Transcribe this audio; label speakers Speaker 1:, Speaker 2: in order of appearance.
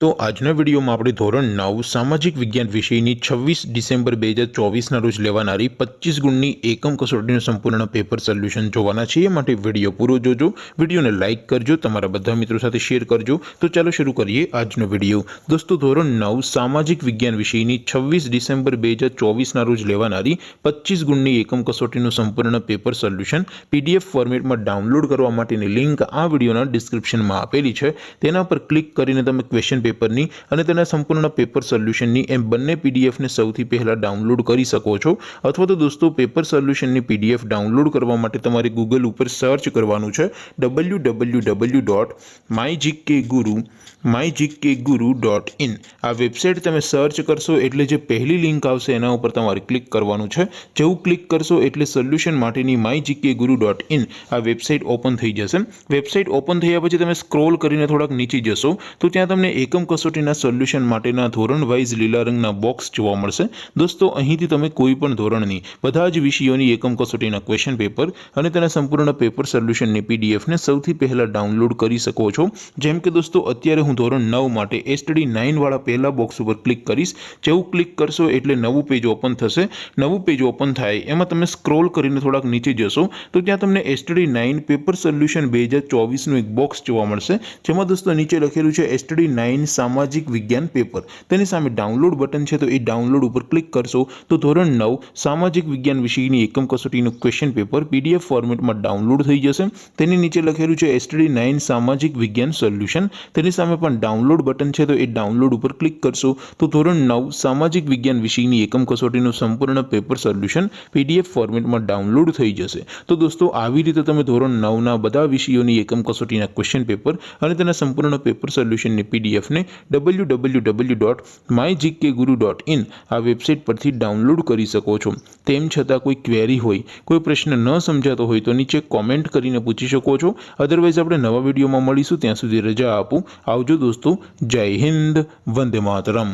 Speaker 1: तो આજના વિડીયોમાં આપણે ધોરણ 9 સામાજિક વિજ્ઞાન વિષયની 26 ડિસેમ્બર 2024ના રોજ લેવાનારી 25 ગુણની એકમ કસોટીનું સંપૂર્ણ પેપર સોલ્યુશન જોવાના છીએ। માટે વિડીયો પૂરો જોજો, વિડીયોને લાઇક કરજો, તમારા બધા મિત્રો સાથે શેર કરજો। તો ચાલો શરૂ કરીએ આજનો વિડીયો। દોસ્તો ધોરણ 9 સામાજિક વિજ્ઞાન વિષયની 26 ડિસેમ્બર 2024ના રોજ લેવાનારી 25 ગુણની એકમ કસોટીનું સંપૂર્ણ પેપર સોલ્યુશન પીડીએફ ફોર્મેટમાં ડાઉનલોડ કરવા માટેની લિંક આ વિડીયોના ડિસ્ક્રિપ્શનમાં આપેલી છે। તેના પર ક્લિક કરીને તમે ક્વેશ્ચન પેપરની અને તેના સંપૂર્ણ પેપર સોલ્યુશનની એમ બંને પીડીએફને સૌથી પહેલા ડાઉનલોડ કરી શકો છો। અથવા તો દોસ્તો પેપર સોલ્યુશનની પીડીએફ ડાઉનલોડ કરવા માટે તમારે ગૂગલ ઉપર સર્ચ કરવાનું છે www.mygkguru.in। આ વેબસાઇટ તમે સર્ચ કરશો એટલે જે પહેલી લિંક આવશે એના ઉપર તમારે ક્લિક કરવાનું છે। જેવું ક્લિક કરશો એટલે સોલ્યુશન માટેની mygkguru.in આ વેબસાઇટ ઓપન થઈ જશે। વેબસાઇટ ઓપન થયા પછી તમે સ્ક્રોલ કરીને થોડાક નીચે જશો તો ત્યાં તમને એકમ કસોટીના સોલ્યુશન માટેના ધોરણ વાઇઝ લીલા રંગના બોક્સ જોવા મળશે। દોસ્તો અહીંથી તમે કોઈ પણ ધોરણની બધા જ વિષયોની એકમ કસોટીના ક્વેશ્ચન પેપર અને તેના સંપૂર્ણ પેપર સોલ્યુશનની પીડીએફને સૌથી પહેલા ડાઉનલોડ કરી શકો છો। જેમ કે દોસ્તો અત્યારે હું ધોરણ 9 માટે એસટીડી 9 વાળા પહેલા બોક્સ ઉપર ક્લિક કરીશ। જેવું ક્લિક કરશો એટલે નવું પેજ ઓપન થશે। નવું પેજ ઓપન થાય એમાં તમે સ્ક્રોલ કરીને થોડાક નીચે જશો તો ત્યાં તમને એસટીડી 9 પેપર સોલ્યુશન 2024નું એક બોક્સ જોવા મળશે। જેમાં દોસ્તો નીચે લખેલું છે એસટીડી 9 સામાજિક વિજ્ઞાન પેપર। તેની સામે ડાઉનલોડ બટન છે તો એ ડાઉનલોડ ઉપર ક્લિક કરશો તો ધોરણ 9 સામાજિક વિજ્ઞાન વિષયની એકમ કસોટીનું ક્વેશ્ચન પેપર પીડીએફ ફોર્મેટમાં ડાઉનલોડ થઈ જશે। તેની નીચે લખેલું છે એસટીડી 9 સામાજિક વિજ્ઞાન સોલ્યુશન। તેની સામે પણ ડાઉનલોડ બટન છે તો એ ડાઉનલોડ ઉપર ક્લિક કરશો તો ધોરણ 9 સામાજિક વિજ્ઞાન વિષયની એકમ કસોટીનું સંપૂર્ણ પેપર સોલ્યુશન પીડીએફ ફોર્મેટમાં ડાઉનલોડ થઈ જશે। તો દોસ્તો આવી રીતે તમે ધોરણ 9ના બધા વિષયોની એકમ કસોટીના ક્વેશ્ચન પેપર અને તેના સંપૂર્ણ પેપર સોલ્યુશનની પીડીએફને www.mygkguru.in આ વેબસાઇટ પરથી ડાઉનલોડ કરી શકો છો। તેમ છતાં કોઈ ક્વેરી હોય, કોઈ પ્રશ્ન ન સમજાતો હોય તો નીચે કોમેન્ટ કરીને પૂછી શકો છો। અધરવાઇઝ આપણે નવા વિડીયોમાં મળીશું, ત્યાં સુધી રજા આપું। આવજો દોસ્તો, જય હિન્દ, વંદે માતરમ।